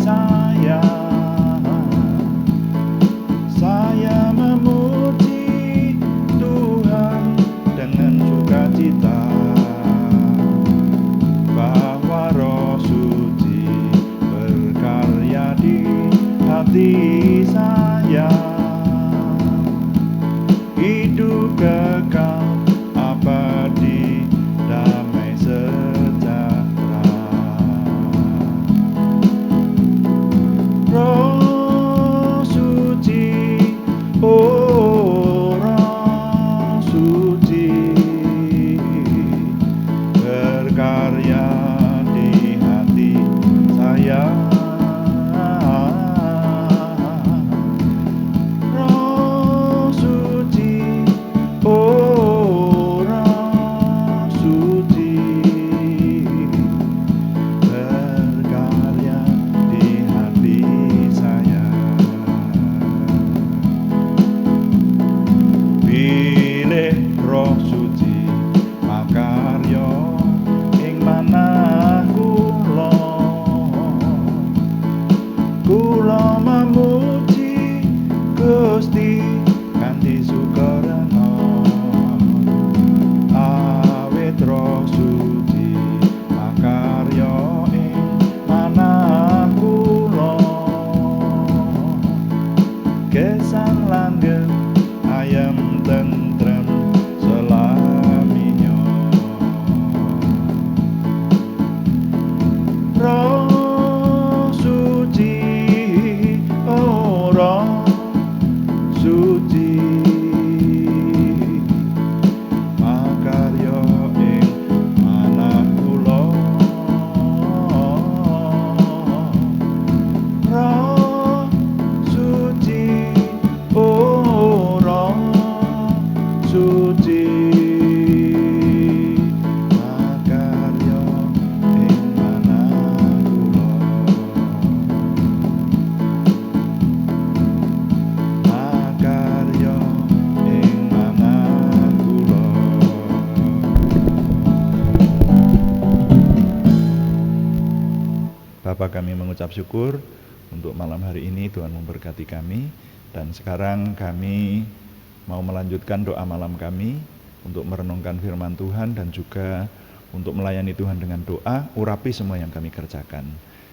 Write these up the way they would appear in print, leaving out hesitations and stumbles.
saya. Saya memuji Tuhan dengan sukacita, bahwa Roh Suci berkarya di hati saya. Hidup kekal abadi, damai sejahtera. Roh Suci, oh Roh Suci, berkarya di hati saya. Roh Suci, oh Roh Suci, berkarya di hati saya. Pilih Roh Suci makarya ing manah kula memuji Gusti kanthi sukarena. Awit Roh Suci makarya ing manah kula, gesang langgeng ayem tentrem selaminya. Roh Suci, oh Roh Suci, makarya ing manah kula. Roh Suci, oh Roh Suci, makarya ing manah kula. Makarya ing manah kula. Bapa, kami mengucap syukur untuk malam hari ini. Tuhan memberkati kami, dan sekarang kami mau melanjutkan doa malam kami untuk merenungkan firman Tuhan dan juga untuk melayani Tuhan dengan doa. Urapi semua yang kami kerjakan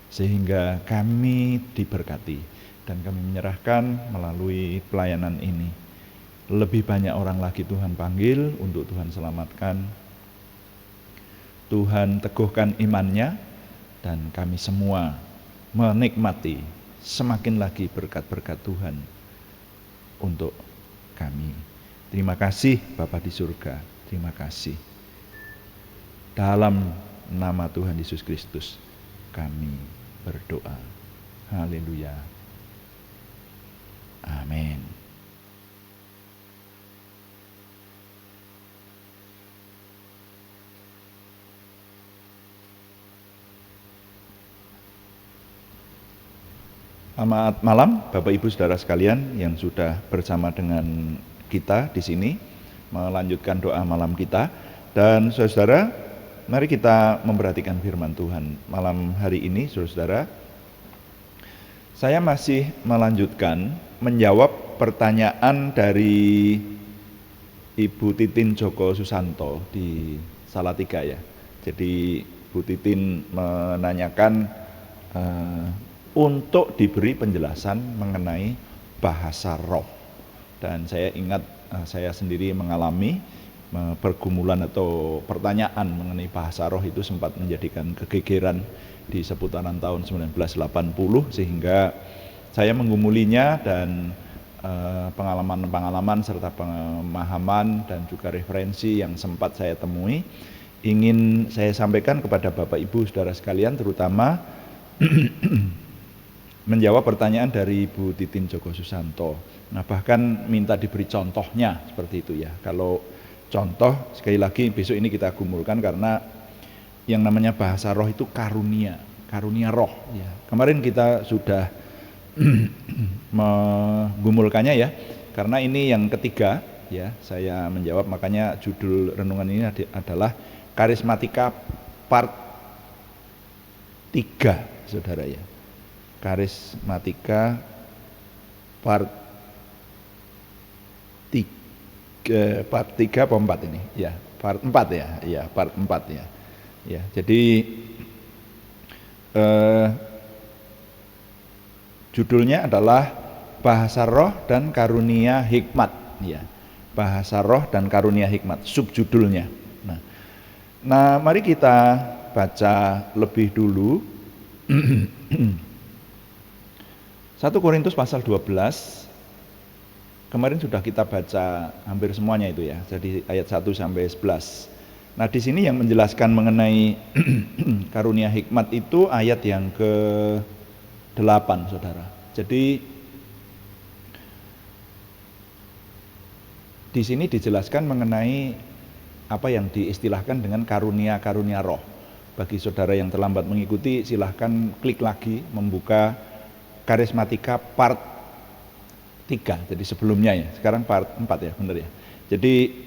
sehingga kami diberkati, dan kami menyerahkan melalui pelayanan ini. Lebih banyak orang lagi Tuhan panggil untuk Tuhan selamatkan, Tuhan teguhkan imannya, dan kami semua menikmati semakin lagi berkat-berkat Tuhan untuk kami. Terima kasih Bapa di surga, terima kasih. Dalam nama Tuhan Yesus Kristus kami berdoa. Haleluya. Amin. Selamat malam Bapak Ibu Saudara sekalian yang sudah bersama dengan kita di sini melanjutkan doa malam kita. Dan saudara, mari kita memperhatikan firman Tuhan malam hari ini. Saudara, saya masih melanjutkan menjawab pertanyaan dari Ibu Titin Joko Susanto di Salatiga ya. Jadi Bu Titin menanyakan untuk diberi penjelasan mengenai bahasa roh. Dan saya ingat saya sendiri mengalami pergumulan atau pertanyaan mengenai bahasa roh itu sempat menjadikan kegegeran di seputaran tahun 1980, sehingga saya menggumulinya dan pengalaman-pengalaman serta pemahaman dan juga referensi yang sempat saya temui ingin saya sampaikan kepada Bapak Ibu Saudara sekalian, terutama menjawab pertanyaan dari Ibu Titin Joko Susanto. Nah, bahkan minta diberi contohnya seperti itu ya. Kalau contoh, sekali lagi besok ini kita gumulkan, karena yang namanya bahasa roh itu karunia roh ya. Kemarin kita sudah menggumulkannya ya, karena ini yang ketiga ya saya menjawab, makanya judul renungan ini adalah Karismatika part 3 saudara ya. Karismatika part 3 apa 4 ini? Ya, part 4 ya. Iya, part 4 ya. Ya, jadi judulnya adalah bahasa roh dan karunia hikmat, ya. Bahasa roh dan karunia hikmat, subjudulnya. Nah, mari kita baca lebih dulu 1 Korintus pasal 12. Kemarin sudah kita baca hampir semuanya itu ya. Jadi ayat 1 sampai 11. Nah, di sini yang menjelaskan mengenai karunia hikmat itu ayat yang ke-8, Saudara. Jadi di sini dijelaskan mengenai apa yang diistilahkan dengan karunia-karunia roh. Bagi saudara yang terlambat mengikuti, silahkan klik lagi membuka Karismatika part 3. Jadi sebelumnya ya, sekarang part 4 ya, benar ya. Jadi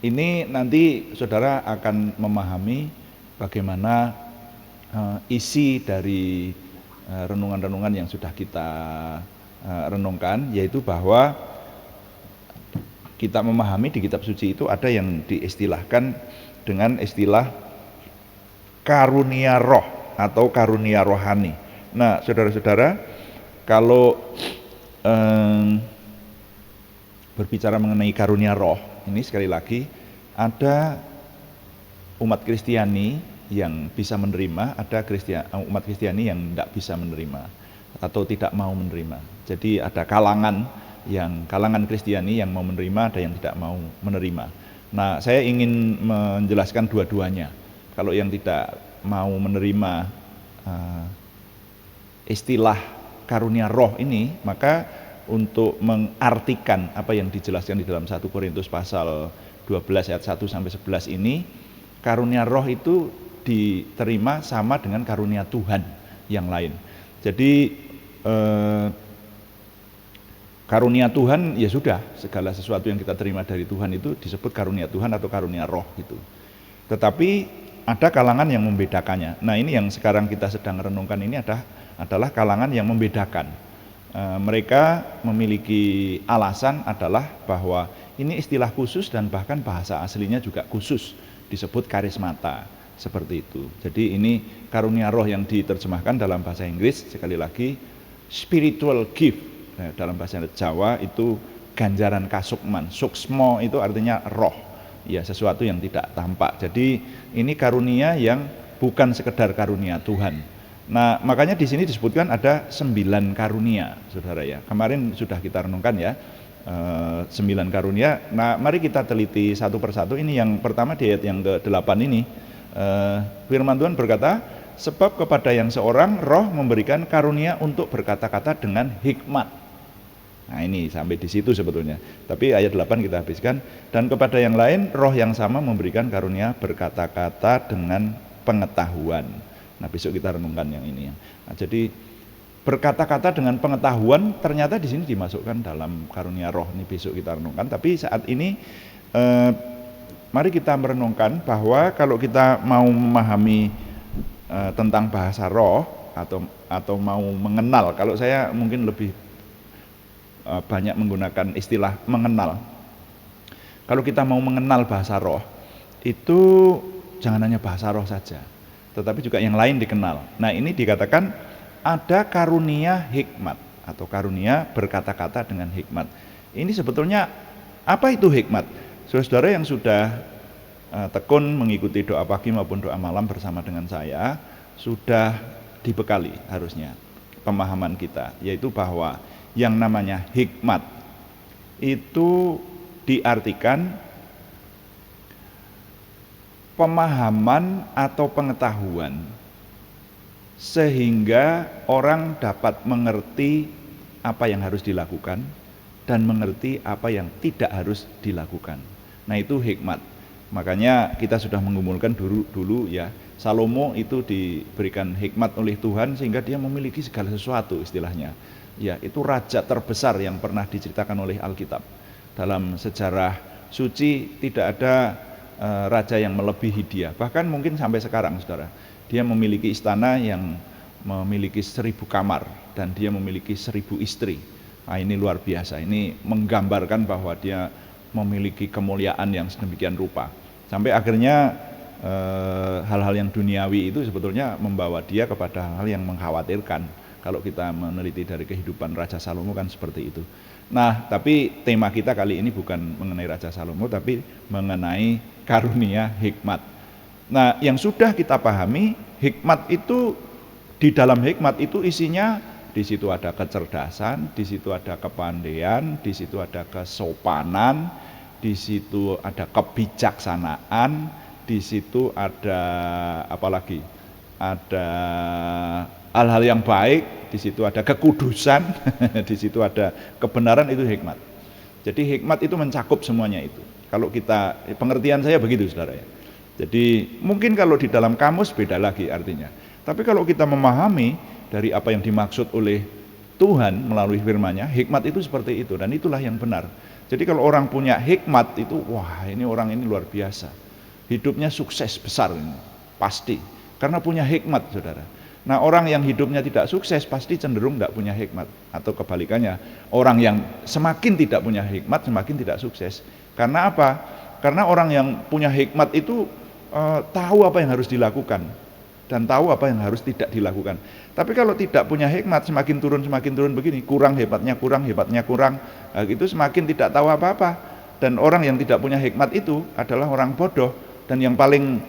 ini nanti saudara akan memahami bagaimana isi dari renungan-renungan yang sudah kita renungkan, yaitu bahwa kita memahami di kitab suci itu ada yang diistilahkan dengan istilah karunia roh atau karunia rohani. Nah, saudara-saudara, kalau berbicara mengenai karunia roh, ini sekali lagi ada umat Kristiani yang bisa menerima, ada umat Kristiani yang tidak bisa menerima atau tidak mau menerima. Jadi ada kalangan Kristiani yang mau menerima, ada yang tidak mau menerima. Nah, saya ingin menjelaskan dua-duanya. Kalau yang tidak mau menerima istilah karunia roh ini, maka untuk mengartikan apa yang dijelaskan di dalam 1 Korintus pasal 12 ayat 1 sampai 11 ini, karunia roh itu diterima sama dengan karunia Tuhan yang lain. Jadi karunia Tuhan ya sudah, segala sesuatu yang kita terima dari Tuhan itu disebut karunia Tuhan atau karunia roh gitu. Tetapi ada kalangan yang membedakannya. Nah, ini yang sekarang kita sedang renungkan ini adalah kalangan yang membedakan. Mereka memiliki alasan adalah bahwa ini istilah khusus dan bahkan bahasa aslinya juga khusus, disebut karismata, seperti itu. Jadi ini karunia roh yang diterjemahkan dalam bahasa Inggris, sekali lagi spiritual gift. Dalam bahasa Jawa itu ganjaran kasukman. Suksmo itu artinya roh, ya, sesuatu yang tidak tampak. Jadi ini karunia yang bukan sekedar karunia Tuhan. Nah, makanya di sini disebutkan ada 9 karunia, saudara ya. Kemarin sudah kita renungkan ya, 9 karunia. Nah, mari kita teliti satu persatu. Ini yang pertama di ayat yang ke-8 ini. Firman Tuhan berkata, sebab kepada yang seorang roh memberikan karunia untuk berkata-kata dengan hikmat. Nah, ini sampai di situ sebetulnya. Tapi ayat 8 kita habiskan. Dan kepada yang lain roh yang sama memberikan karunia berkata-kata dengan pengetahuan. Nah, besok kita renungkan yang ini. Nah, jadi berkata-kata dengan pengetahuan ternyata di sini dimasukkan dalam karunia roh. Ini besok kita renungkan. Tapi saat ini mari kita merenungkan bahwa kalau kita mau memahami tentang bahasa roh atau mau mengenal, kalau saya mungkin lebih banyak menggunakan istilah mengenal. Kalau kita mau mengenal bahasa roh, itu jangan hanya bahasa roh saja, tetapi juga yang lain dikenal. Nah, ini dikatakan ada karunia hikmat atau karunia berkata-kata dengan hikmat. Ini sebetulnya apa itu hikmat? Saudara yang sudah tekun mengikuti doa pagi maupun doa malam bersama dengan saya, sudah dibekali harusnya pemahaman kita, yaitu bahwa yang namanya hikmat itu diartikan pemahaman atau pengetahuan sehingga orang dapat mengerti apa yang harus dilakukan dan mengerti apa yang tidak harus dilakukan. Nah, itu hikmat. Makanya kita sudah mengumpulkan dulu ya, Salomo itu diberikan hikmat oleh Tuhan sehingga dia memiliki segala sesuatu istilahnya. Ya, itu raja terbesar yang pernah diceritakan oleh Alkitab. Dalam sejarah suci tidak ada raja yang melebihi dia. Bahkan mungkin sampai sekarang, saudara, Dia memiliki istana yang memiliki 1000 kamar dan dia memiliki 1000 istri. Nah, ini luar biasa. Ini menggambarkan bahwa dia memiliki kemuliaan yang sedemikian rupa. Sampai akhirnya hal-hal yang duniawi itu sebetulnya membawa dia kepada hal-hal yang mengkhawatirkan. Kalau kita meneliti dari kehidupan Raja Salomo kan seperti itu. Nah, tapi tema kita kali ini bukan mengenai Raja Salomo, tapi mengenai karunia hikmat. Nah, yang sudah kita pahami, hikmat itu, di dalam hikmat itu isinya, di situ ada kecerdasan, di situ ada kepandaian, di situ ada kesopanan, di situ ada kebijaksanaan, di situ ada apa lagi? Ada hal-hal yang baik, di situ ada kekudusan, di situ ada kebenaran, itu hikmat. Jadi hikmat itu mencakup semuanya itu. Kalau kita, pengertian saya begitu saudara ya. Jadi mungkin kalau di dalam kamus beda lagi artinya. Tapi kalau kita memahami dari apa yang dimaksud oleh Tuhan melalui firman-Nya, hikmat itu seperti itu dan itulah yang benar. Jadi kalau orang punya hikmat itu, wah ini orang ini luar biasa. Hidupnya sukses besar ini, pasti. Karena punya hikmat saudara. Nah orang yang hidupnya tidak sukses pasti cenderung tidak punya hikmat. Atau kebalikannya, orang yang semakin tidak punya hikmat semakin tidak sukses. Karena apa? Karena orang yang punya hikmat itu tahu apa yang harus dilakukan dan tahu apa yang harus tidak dilakukan. Tapi kalau tidak punya hikmat, semakin turun begini, kurang hebatnya kurang, itu semakin tidak tahu apa-apa. Dan orang yang tidak punya hikmat itu adalah orang bodoh, dan yang paling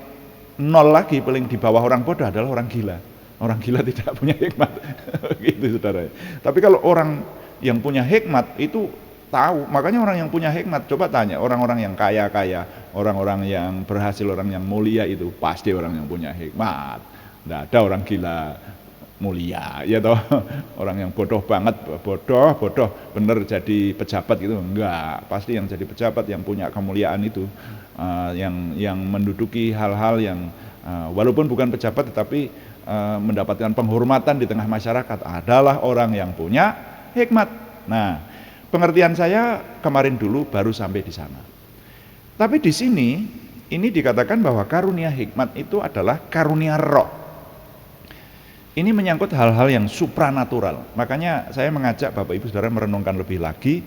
nol lagi, paling di bawah orang bodoh adalah orang gila. Orang gila tidak punya hikmat. Gitu saudara. Tapi kalau orang yang punya hikmat itu tahu, makanya orang yang punya hikmat, coba tanya orang-orang yang kaya-kaya, orang-orang yang berhasil, orang yang mulia itu pasti orang yang punya hikmat. Nggak ada orang gila mulia, ya toh. Orang yang bodoh banget, bodoh bener jadi pejabat gitu, enggak. Pasti yang jadi pejabat, yang punya kemuliaan itu, yang menduduki hal-hal yang walaupun bukan pejabat tetapi mendapatkan penghormatan di tengah masyarakat adalah orang yang punya hikmat. Nah, pengertian saya kemarin dulu baru sampai di sana. Tapi di sini ini dikatakan bahwa karunia hikmat itu adalah karunia roh. Ini menyangkut hal-hal yang supranatural. Makanya saya mengajak Bapak Ibu Saudara merenungkan lebih lagi.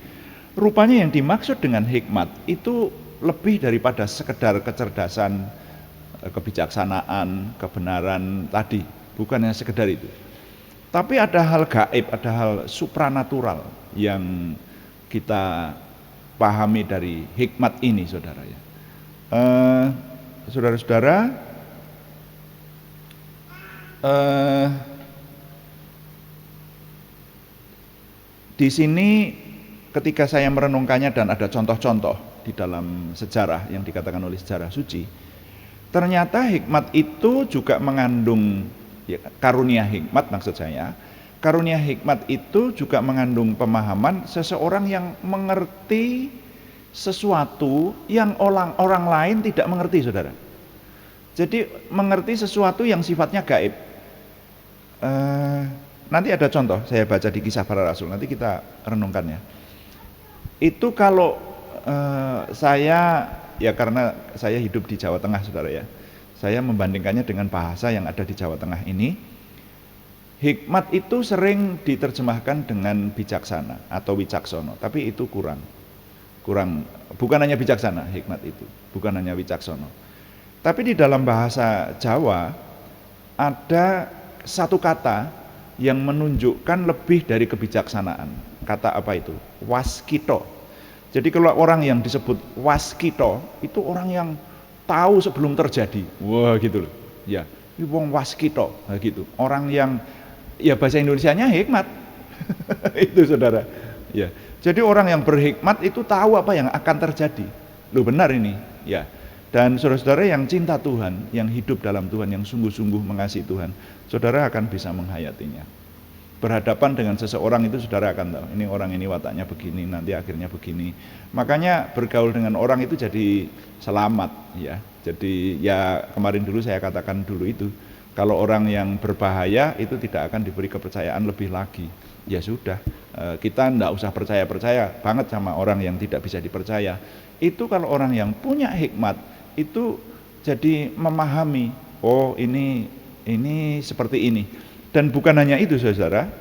Rupanya yang dimaksud dengan hikmat itu lebih daripada sekedar kecerdasan, kebijaksanaan, kebenaran tadi. Bukan hanya sekedar itu. Tapi ada hal gaib, ada hal supranatural yang kita pahami dari hikmat ini saudara ya. Saudara-saudara, di sini ketika saya merenungkannya dan ada contoh-contoh di dalam sejarah yang dikatakan oleh sejarah suci, ternyata hikmat itu juga mengandung ya, karunia hikmat maksud saya. Karunia hikmat itu juga mengandung pemahaman seseorang yang mengerti sesuatu yang orang lain tidak mengerti saudara. Jadi mengerti sesuatu yang sifatnya gaib. Nanti ada contoh, saya baca di Kisah Para Rasul, nanti kita renungkannya. Itu kalau saya, ya karena saya hidup di Jawa Tengah saudara ya, saya membandingkannya dengan bahasa yang ada di Jawa Tengah ini. Hikmat itu sering diterjemahkan dengan bijaksana atau wicaksono, tapi itu kurang, bukan hanya bijaksana hikmat itu, bukan hanya wicaksono. Tapi di dalam bahasa Jawa ada satu kata yang menunjukkan lebih dari kebijaksanaan. Kata apa itu? Waskito. Jadi kalau orang yang disebut waskito itu orang yang tahu sebelum terjadi. Wah gitu loh. Ya, ini wong waskito, nah, gitu. Orang yang ya bahasa Indonesianya hikmat. Itu saudara. Ya. Jadi orang yang berhikmat itu tahu apa yang akan terjadi. Loh benar ini. Ya. Dan saudara-saudara yang cinta Tuhan, yang hidup dalam Tuhan, yang sungguh-sungguh mengasihi Tuhan, saudara akan bisa menghayatinya. Berhadapan dengan seseorang itu saudara akan tahu, ini orang ini wataknya begini, nanti akhirnya begini. Makanya bergaul dengan orang itu jadi selamat ya. Jadi ya kemarin dulu saya katakan dulu itu, kalau orang yang berbahaya itu tidak akan diberi kepercayaan lebih lagi. Ya sudah, kita enggak usah percaya-percaya banget sama orang yang tidak bisa dipercaya. Itu kalau orang yang punya hikmat itu jadi memahami, oh ini Ini seperti ini. Dan bukan hanya itu saudara,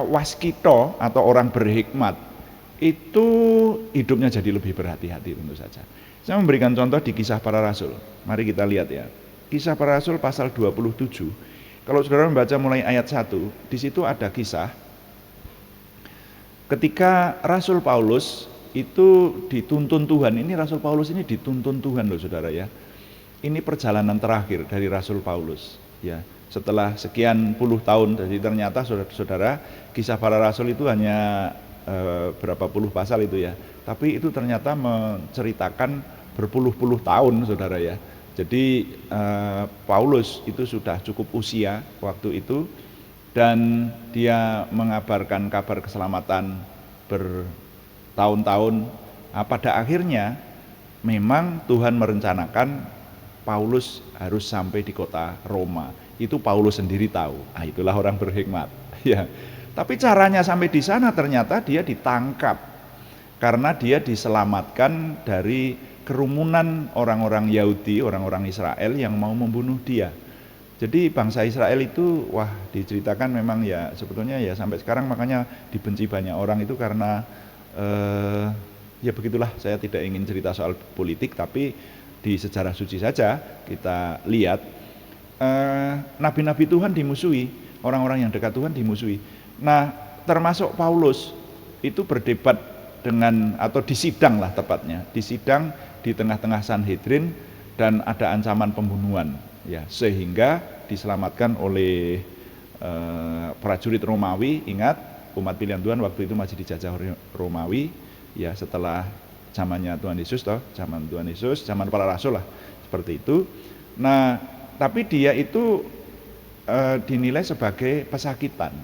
waskito atau orang berhikmat itu hidupnya jadi lebih berhati-hati tentu saja. Saya memberikan contoh di Kisah Para Rasul. Mari kita lihat ya. Kisah Para Rasul pasal 27. Kalau saudara membaca mulai ayat 1, di situ ada kisah ketika Rasul Paulus itu dituntun Tuhan. Ini Rasul Paulus ini dituntun Tuhan loh saudara ya. Ini perjalanan terakhir dari Rasul Paulus ya. Setelah sekian puluh tahun, jadi ternyata saudara-saudara Kisah Para Rasul itu hanya berapa puluh pasal itu ya. Tapi itu ternyata menceritakan berpuluh-puluh tahun saudara ya. Jadi Paulus itu sudah cukup usia waktu itu, dan dia mengabarkan kabar keselamatan bertahun-tahun. Pada akhirnya memang Tuhan merencanakan Paulus harus sampai di kota Roma. Itu Paulus sendiri tahu. Itulah orang berhikmat. Ya. Tapi caranya sampai di sana ternyata dia ditangkap karena dia diselamatkan dari kerumunan orang-orang Yahudi, orang-orang Israel yang mau membunuh dia. Jadi bangsa Israel itu diceritakan memang ya sebetulnya ya sampai sekarang makanya dibenci banyak orang itu karena ya begitulah. Saya tidak ingin cerita soal politik, tapi di sejarah suci saja kita lihat nabi-nabi Tuhan dimusuhi, orang-orang yang dekat Tuhan dimusuhi. Nah, termasuk Paulus itu berdebat dengan, atau disidang lah tepatnya, disidang di tengah-tengah Sanhedrin dan ada ancaman pembunuhan ya, sehingga diselamatkan oleh prajurit Romawi. Ingat, umat pilihan Tuhan waktu itu masih dijajah Romawi ya, setelah zamannya Tuhan Yesus zaman Tuhan Yesus, zaman para rasul lah, seperti itu. Nah, tapi dia itu dinilai sebagai pesakitan,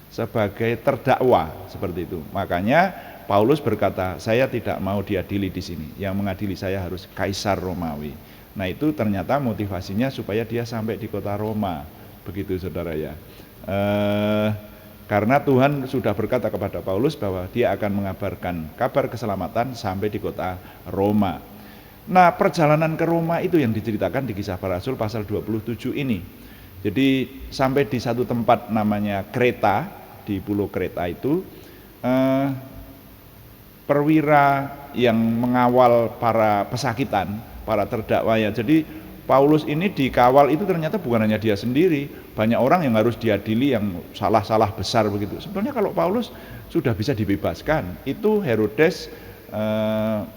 sebagai terdakwa seperti itu. Makanya Paulus berkata, saya tidak mau diadili di sini, yang mengadili saya harus Kaisar Romawi. Nah, itu ternyata motivasinya supaya dia sampai di kota Roma, begitu saudara ya. Karena Tuhan sudah berkata kepada Paulus bahwa dia akan mengabarkan kabar keselamatan sampai di kota Roma. Nah, perjalanan ke Roma itu yang diceritakan di Kisah Para Rasul pasal 27 ini. Jadi sampai di satu tempat namanya Kreta, di pulau Kreta itu perwira yang mengawal para pesakitan, para terdakwa ya. Jadi Paulus ini dikawal itu ternyata bukan hanya dia sendiri, banyak orang yang harus diadili yang salah-salah besar begitu. Sebenarnya kalau Paulus sudah bisa dibebaskan, itu Herodes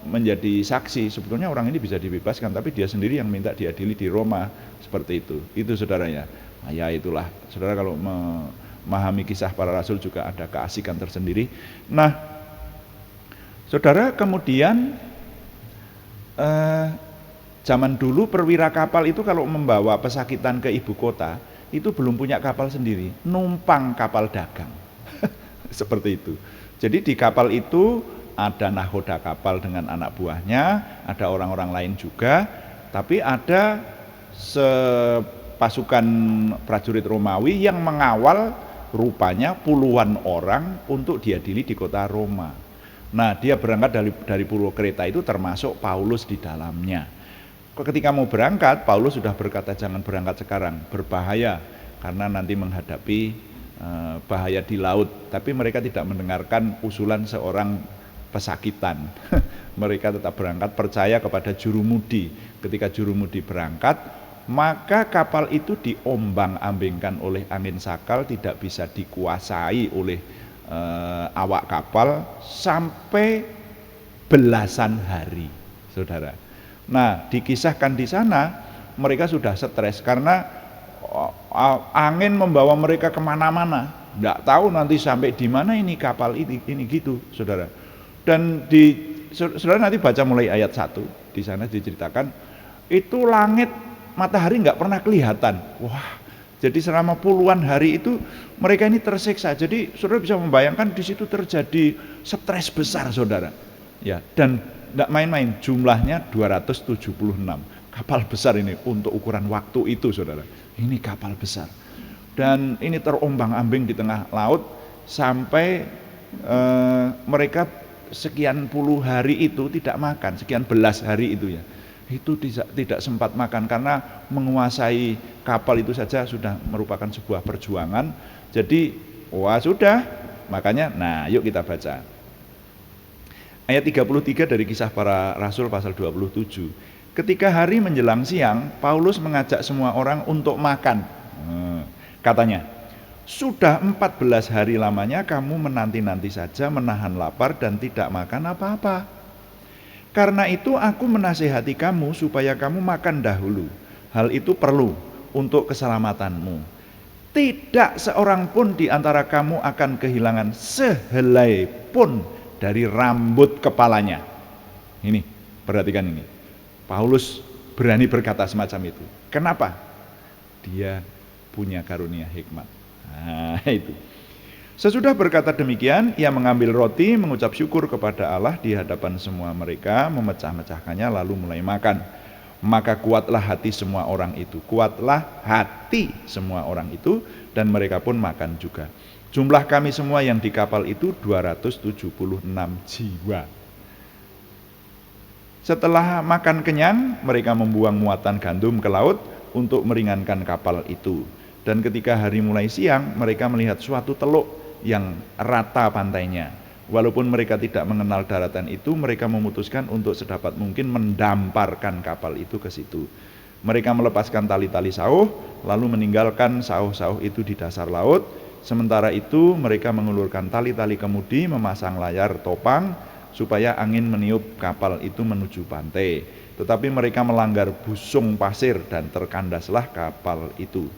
menjadi saksi, sebetulnya orang ini bisa dibebaskan, tapi dia sendiri yang minta diadili di Roma, seperti itu. Itu saudaranya. Nah, ya itulah, saudara kalau memahami Kisah Para Rasul juga ada keasikan tersendiri. Nah, saudara, kemudian zaman dulu perwira kapal itu kalau membawa pesakitan ke ibu kota, itu belum punya kapal sendiri, numpang kapal dagang. Seperti itu. Jadi di kapal itu ada nahoda kapal dengan anak buahnya, ada orang-orang lain juga, tapi ada pasukan prajurit Romawi yang mengawal rupanya puluhan orang untuk diadili di kota Roma. Nah, dia berangkat dari pulau Kreta itu termasuk Paulus di dalamnya. Ketika mau berangkat, Paulus sudah berkata jangan berangkat sekarang, berbahaya karena nanti menghadapi bahaya di laut. Tapi mereka tidak mendengarkan usulan seorang pesakitan. Mereka tetap berangkat, percaya kepada jurumudi. Ketika jurumudi berangkat, maka kapal itu diombang-ambingkan oleh angin sakal, tidak bisa dikuasai oleh awak kapal sampai belasan hari, saudara. Nah, dikisahkan di sana mereka sudah stres karena angin membawa mereka kemana-mana, nggak tahu nanti sampai di mana ini kapal ini gitu, saudara. Dan saudara nanti baca mulai ayat 1, di sana diceritakan itu langit matahari nggak pernah kelihatan. Wah, jadi selama puluhan hari itu mereka ini tersiksa. Jadi saudara bisa membayangkan di situ terjadi stres besar, saudara. Ya, dan nggak main-main, jumlahnya 276 kapal besar ini untuk ukuran waktu itu, saudara. Ini kapal besar. Dan ini terombang-ambing di tengah laut sampai mereka sekian puluh hari itu tidak makan, sekian belas hari itu ya. itu tidak sempat makan karena menguasai kapal itu saja sudah merupakan sebuah perjuangan. Jadi wah sudah, makanya nah yuk kita baca ayat 33 dari Kisah Para Rasul pasal 27. Ketika hari menjelang siang, Paulus mengajak semua orang untuk makan. Katanya, sudah 14 hari lamanya kamu menanti-nanti saja menahan lapar dan tidak makan apa-apa. Karena itu aku menasihati kamu supaya kamu makan dahulu. Hal itu perlu untuk keselamatanmu. Tidak seorang pun di antara kamu akan kehilangan sehelai pun dari rambut kepalanya. Ini, perhatikan ini. Paulus berani berkata semacam itu. Kenapa? Dia punya karunia hikmat. Nah, itu. Sesudah berkata demikian, ia mengambil roti, mengucap syukur kepada Allah di hadapan semua mereka, memecah-mecahkannya lalu mulai makan. Maka kuatlah hati semua orang itu. Kuatlah hati semua orang itu, dan mereka pun makan juga. Jumlah kami semua yang di kapal itu 276 jiwa. Setelah makan kenyang, mereka membuang muatan gandum ke laut untuk meringankan kapal itu. Dan ketika hari mulai siang, mereka melihat suatu teluk yang rata pantainya. Walaupun mereka tidak mengenal daratan itu, mereka memutuskan untuk sedapat mungkin mendamparkan kapal itu ke situ. Mereka melepaskan tali-tali sauh, lalu meninggalkan sauh-sauh itu di dasar laut. Sementara itu mereka mengulurkan tali-tali kemudi, memasang layar topang supaya angin meniup kapal itu menuju pantai. Tetapi mereka melanggar busung pasir dan terkandaslah kapal itu.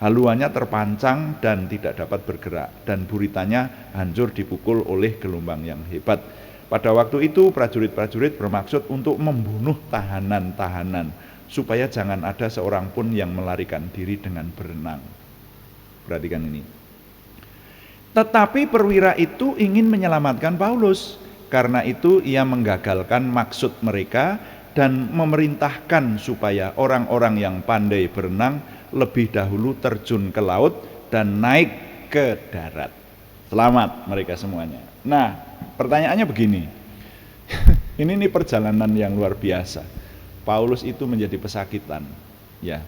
Haluannya terpancang dan tidak dapat bergerak, dan buritannya hancur dipukul oleh gelombang yang hebat. Pada waktu itu prajurit-prajurit bermaksud untuk membunuh tahanan-tahanan, supaya jangan ada seorang pun yang melarikan diri dengan berenang. Perhatikan ini. Tetapi perwira itu ingin menyelamatkan Paulus. Karena itu ia menggagalkan maksud mereka dan memerintahkan supaya orang-orang yang pandai berenang lebih dahulu terjun ke laut dan naik ke darat. Selamat mereka semuanya. Nah, pertanyaannya begini. Ini perjalanan yang luar biasa. Paulus itu menjadi pesakitan. Ya,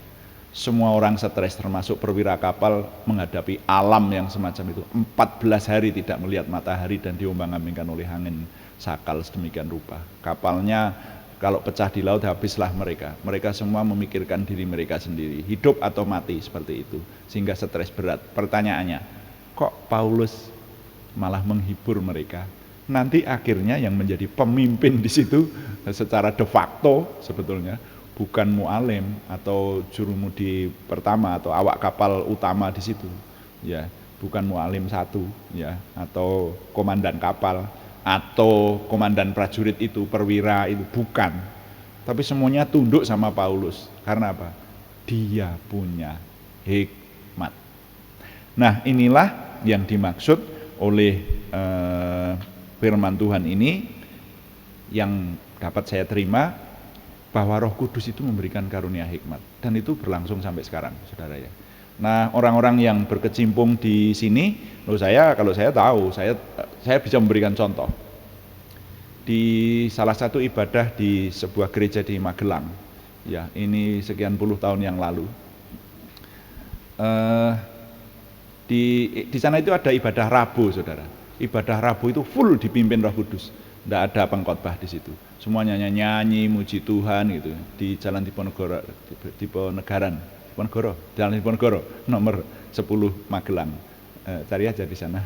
semua orang stres, termasuk perwira kapal menghadapi alam yang semacam itu. 14 hari tidak melihat matahari dan diombang-ambingkan oleh angin sakal sedemikian rupa. Kapalnya kalau pecah di laut habislah mereka. Mereka semua memikirkan diri mereka sendiri, hidup atau mati seperti itu, sehingga stres berat. Pertanyaannya, kok Paulus malah menghibur mereka? Nanti akhirnya yang menjadi pemimpin di situ secara de facto sebetulnya bukan mualim atau jurumudi pertama atau awak kapal utama di situ, ya, bukan mualim satu, ya, atau komandan kapal atau komandan prajurit itu, perwira itu, bukan. Tapi semuanya tunduk sama Paulus. Karena apa? Dia punya hikmat. Nah, inilah yang dimaksud oleh firman Tuhan ini yang dapat saya terima, bahwa Roh Kudus itu memberikan karunia hikmat, dan itu berlangsung sampai sekarang, saudara ya. Nah, orang-orang yang berkecimpung di sini, kalau saya tahu, saya bisa memberikan contoh. Di salah satu ibadah di sebuah gereja di Magelang, ya, ini sekian puluh tahun yang lalu. Di sana itu ada ibadah Rabu, saudara. Ibadah Rabu itu full dipimpin Roh Kudus. Tidak ada pengkhotbah di situ. Semuanya nyanyi, muji Tuhan gitu. Di Jalan Diponegoro, Jalan Diponegoro, nomor 10 Magelang. Cari aja di sana.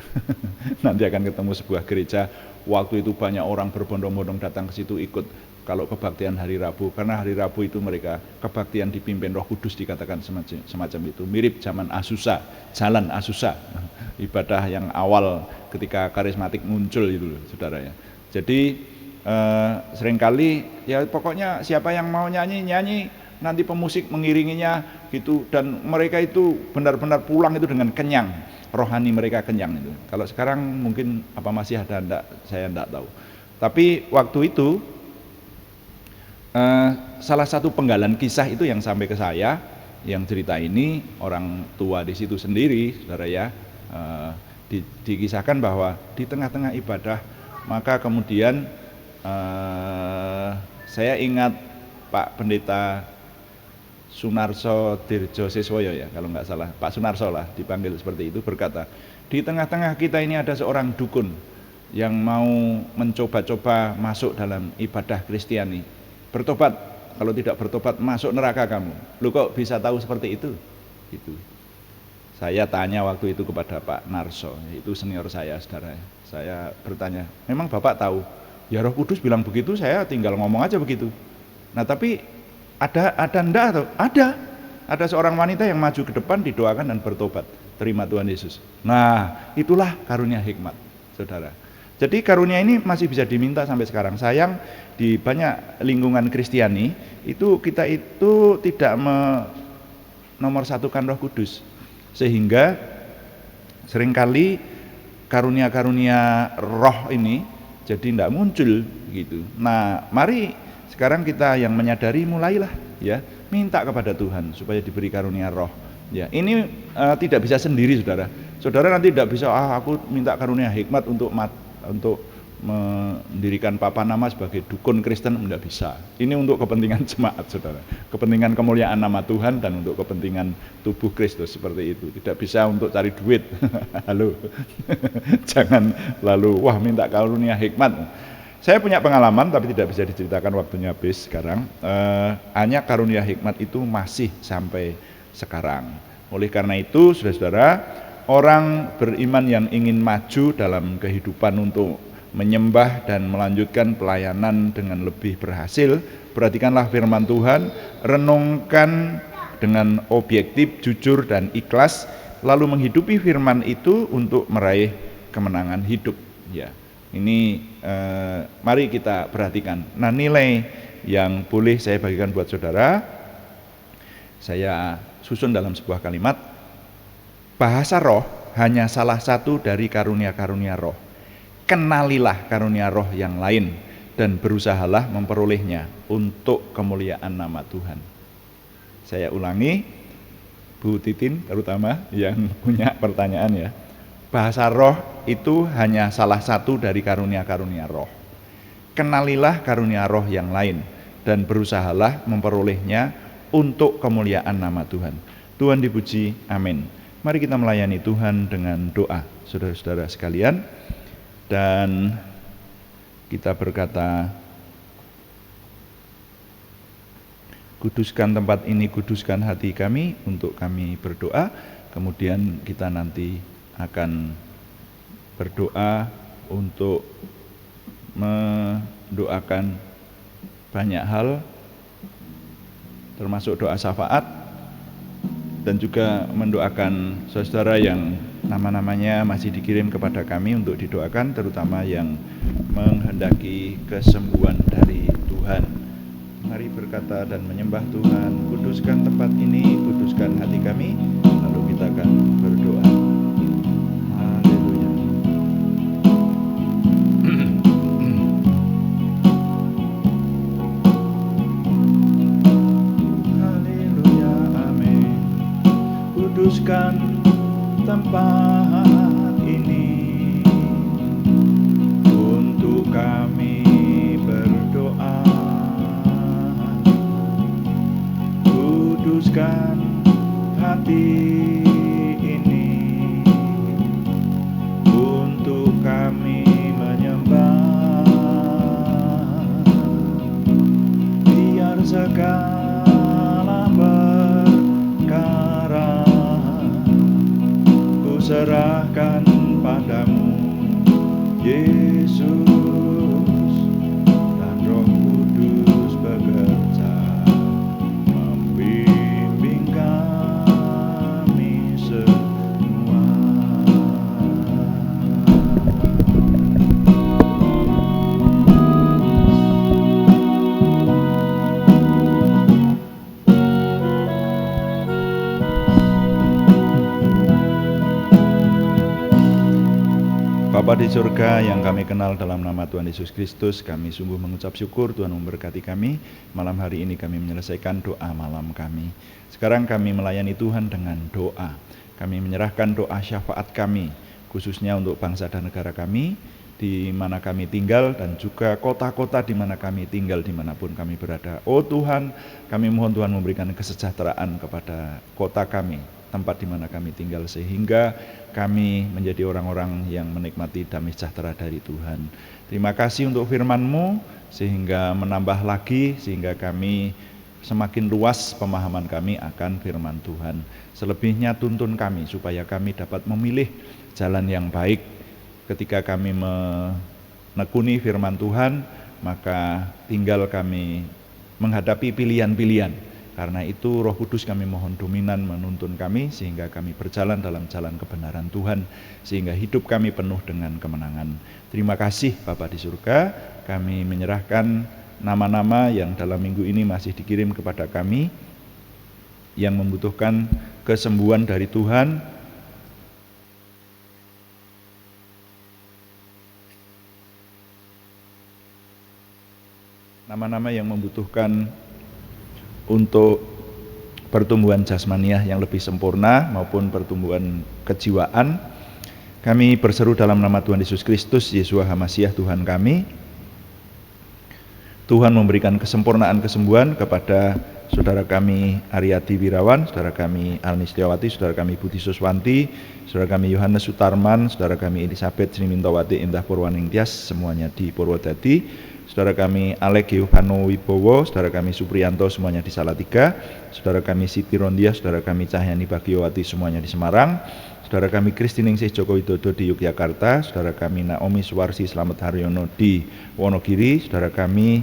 Nanti akan ketemu sebuah gereja. Waktu itu banyak orang berbondong-bondong datang ke situ ikut kalau kebaktian hari Rabu. Karena hari Rabu itu mereka kebaktian dipimpin Roh Kudus, dikatakan semacam itu. Mirip zaman Azusa, Jalan Azusa. Ibadah yang awal ketika karismatik muncul itu, saudara ya. Jadi seringkali ya pokoknya siapa yang mau nyanyi, nanti pemusik mengiringinya gitu, dan mereka itu benar-benar pulang itu dengan kenyang, rohani mereka kenyang itu. Kalau sekarang mungkin apa masih ada, enggak, saya enggak tahu. Tapi waktu itu salah satu penggalan kisah itu yang sampai ke saya, yang cerita ini orang tua di situ sendiri, saudara ya, dikisahkan bahwa di tengah-tengah ibadah, maka kemudian saya ingat Pak Pendeta Sunarso Dirjo Siswoyo ya, kalau nggak salah, Pak Sunarso lah dipanggil seperti itu, berkata, di tengah-tengah kita ini ada seorang dukun yang mau mencoba-coba masuk dalam ibadah Kristiani. Bertobat, kalau tidak bertobat masuk neraka kamu. Lu kok bisa tahu seperti itu? Gitu. Saya tanya waktu itu kepada Pak Narso, itu senior saya, saudara. Saya bertanya, memang Bapak tahu? Ya Roh Kudus bilang begitu, saya tinggal ngomong aja begitu. Nah tapi ada enggak atau? Ada seorang wanita yang maju ke depan, didoakan dan bertobat, terima Tuhan Yesus. Nah itulah karunia hikmat, saudara. Jadi karunia ini masih bisa diminta sampai sekarang. Sayang di banyak lingkungan Kristiani itu kita itu tidak menomorsatukan Roh Kudus, sehingga seringkali karunia-karunia roh ini jadi tidak muncul gitu. Nah mari sekarang kita yang menyadari, mulailah ya, minta kepada Tuhan supaya diberi karunia roh. Ya, ini tidak bisa sendiri, saudara. Saudara nanti tidak bisa, aku minta karunia hikmat untuk mendirikan papan nama sebagai dukun Kristen, tidak bisa. Ini untuk kepentingan jemaat, saudara. Kepentingan kemuliaan nama Tuhan dan untuk kepentingan tubuh Kristus, seperti itu. Tidak bisa untuk cari duit. Halo. Jangan lalu minta karunia hikmat. Saya punya pengalaman tapi tidak bisa diceritakan, waktunya habis sekarang. Hanya karunia hikmat itu masih sampai sekarang. Oleh karena itu, saudara-saudara, orang beriman yang ingin maju dalam kehidupan untuk menyembah dan melanjutkan pelayanan dengan lebih berhasil, perhatikanlah firman Tuhan, renungkan dengan objektif, jujur dan ikhlas, lalu menghidupi firman itu untuk meraih kemenangan hidup. Ya. Ini mari kita perhatikan. Nah, nilai yang boleh saya bagikan buat saudara, saya susun dalam sebuah kalimat. Bahasa roh hanya salah satu dari karunia-karunia roh. Kenalilah karunia roh yang lain dan berusahalah memperolehnya untuk kemuliaan nama Tuhan. Saya ulangi, Bu Titin terutama yang punya pertanyaan ya. Bahasa roh itu hanya salah satu dari karunia-karunia roh. Kenalilah karunia roh yang lain dan berusahalah memperolehnya untuk kemuliaan nama Tuhan. Tuhan dipuji, amin. Mari kita melayani Tuhan dengan doa, saudara-saudara sekalian. Dan kita berkata, kuduskan tempat ini, kuduskan hati kami, untuk kami berdoa. Kemudian kita nanti akan berdoa untuk mendoakan banyak hal, termasuk doa syafaat, dan juga mendoakan saudara yang nama-namanya masih dikirim kepada kami untuk didoakan, terutama yang menghendaki kesembuhan dari Tuhan. Mari berkata dan menyembah Tuhan. Kuduskan tempat ini, kuduskan hati kami. Lalu kita akan berdoa. Kuduskan tempat ini untuk kami berdoa. Kuduskan hati ini untuk kami menyembah. Biar segala perkara serahkan padamu, Yesus, dan Roh Kudus bekerja membimbing kami semua. Bapa di surga yang kami kenal dalam nama Tuhan Yesus Kristus, kami sungguh mengucap syukur Tuhan memberkati kami. Malam hari ini kami menyelesaikan doa malam kami. Sekarang kami melayani Tuhan dengan doa. Kami menyerahkan doa syafaat kami, khususnya untuk bangsa dan negara kami. di mana kami tinggal dan juga kota-kota di mana kami tinggal dimanapun kami berada. Oh Tuhan, kami mohon Tuhan memberikan kesejahteraan kepada kota kami, tempat di mana kami tinggal, sehingga kami menjadi orang-orang yang menikmati damai sejahtera dari Tuhan. Terima kasih untuk firman-Mu, sehingga menambah lagi, sehingga kami semakin luas pemahaman kami akan firman Tuhan. Selebihnya tuntun kami supaya kami dapat memilih jalan yang baik. Ketika kami menekuni firman Tuhan, maka tinggal kami menghadapi pilihan-pilihan. Karena itu Roh Kudus kami mohon dominan menuntun kami, sehingga kami berjalan dalam jalan kebenaran Tuhan, sehingga hidup kami penuh dengan kemenangan. Terima kasih Bapa di surga, kami menyerahkan nama-nama yang dalam minggu ini masih dikirim kepada kami, yang membutuhkan kesembuhan dari Tuhan. Nama-nama yang membutuhkan untuk pertumbuhan jasmaniah yang lebih sempurna maupun pertumbuhan kejiwaan. Kami berseru dalam nama Tuhan Yesus Kristus, Yeshua HaMasyiah Tuhan kami. Tuhan memberikan kesempurnaan kesembuhan kepada saudara kami Aryati Wirawan, saudara kami Alni Setiawati, saudara kami Budi Suswanti, saudara kami Yohanes Sutarman, saudara kami Elisabeth Sri Mintawati Indah Purwaningtyas, semuanya di Purwodadi. Saudara kami Alek Giovanno Wibowo, saudara kami Supriyanto, semuanya di Salatiga. Saudara kami Siti Rondia, saudara kami Cahyani Bagiowati, semuanya di Semarang. Saudara kami Kristiningsih Joko Widodo di Yogyakarta. Saudara kami Naomi Suwarsi Slamet Haryono di Wonogiri. Saudara kami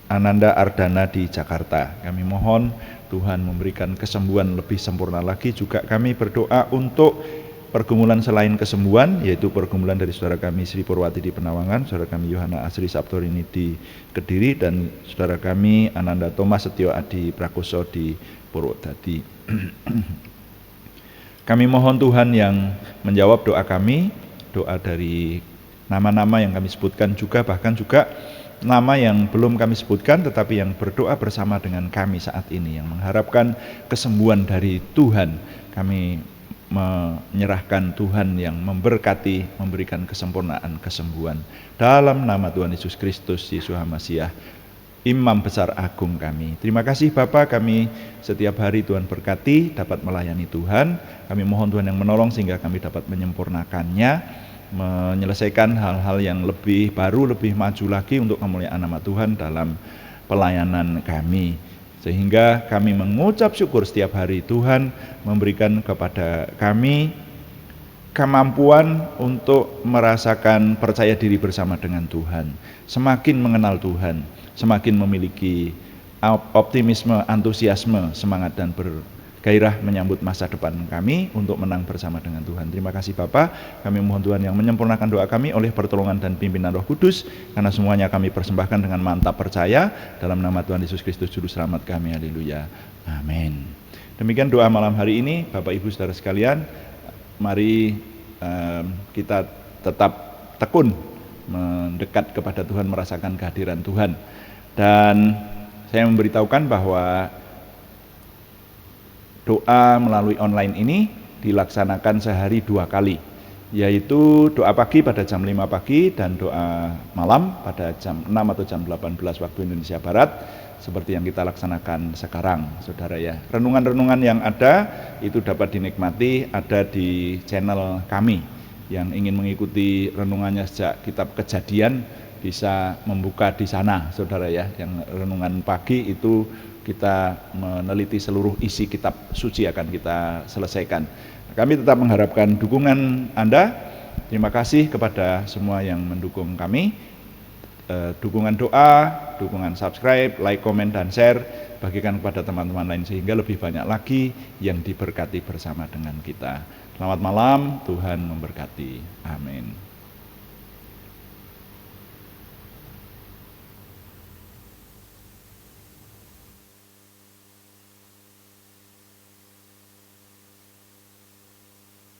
Ananda Ardana di Jakarta. Kami mohon Tuhan memberikan kesembuhan lebih sempurna lagi. Juga kami berdoa untuk pergumulan selain kesembuhan, yaitu pergumulan dari saudara kami Sri Purwati di Penawangan, saudara kami Yohana Asri Sabtorini di Kediri, dan saudara kami Ananda Thomas Setio Adi Prakoso di Purwodadi. Kami mohon Tuhan yang menjawab doa kami, doa dari nama-nama yang kami sebutkan juga, bahkan juga nama yang belum kami sebutkan tetapi yang berdoa bersama dengan kami saat ini, yang mengharapkan kesembuhan dari Tuhan. Kami menyerahkan Tuhan yang memberkati, memberikan kesempurnaan kesembuhan. Dalam nama Tuhan Yesus Kristus, Yesus HaMasyiah, Imam Besar Agung kami. Terima kasih Bapa, kami setiap hari Tuhan berkati, dapat melayani Tuhan. Kami mohon Tuhan yang menolong sehingga kami dapat menyempurnakannya, menyelesaikan hal-hal yang lebih baru, lebih maju lagi untuk kemuliaan nama Tuhan dalam pelayanan kami. Sehingga kami mengucap syukur setiap hari Tuhan memberikan kepada kami kemampuan untuk merasakan percaya diri bersama dengan Tuhan. Semakin mengenal Tuhan, semakin memiliki optimisme, antusiasme, semangat dan bergairah menyambut masa depan kami untuk menang bersama dengan Tuhan. Terima kasih Bapa, kami mohon Tuhan yang menyempurnakan doa kami oleh pertolongan dan pimpinan Roh Kudus, karena semuanya kami persembahkan dengan mantap percaya dalam nama Tuhan Yesus Kristus Juru Selamat kami. Haleluya. Amin. Demikian doa malam hari ini, Bapak Ibu Saudara sekalian. Mari kita tetap tekun mendekat kepada Tuhan, merasakan kehadiran Tuhan. Dan saya memberitahukan bahwa doa melalui online ini dilaksanakan sehari 2 kali, yaitu doa pagi pada jam 5 pagi dan doa malam pada jam 6 atau jam 18 waktu Indonesia Barat, seperti yang kita laksanakan sekarang, saudara ya. Renungan-renungan yang ada itu dapat dinikmati, ada di channel kami. Yang ingin mengikuti renungannya sejak kitab Kejadian bisa membuka di sana, saudara ya. Yang renungan pagi itu kita meneliti seluruh isi kitab suci akan kita selesaikan. Kami tetap mengharapkan dukungan Anda. Terima kasih kepada semua yang mendukung kami. Dukungan doa, dukungan subscribe, like, komen, dan share, bagikan kepada teman-teman lain sehingga lebih banyak lagi yang diberkati bersama dengan kita. Selamat malam, Tuhan memberkati. Amin.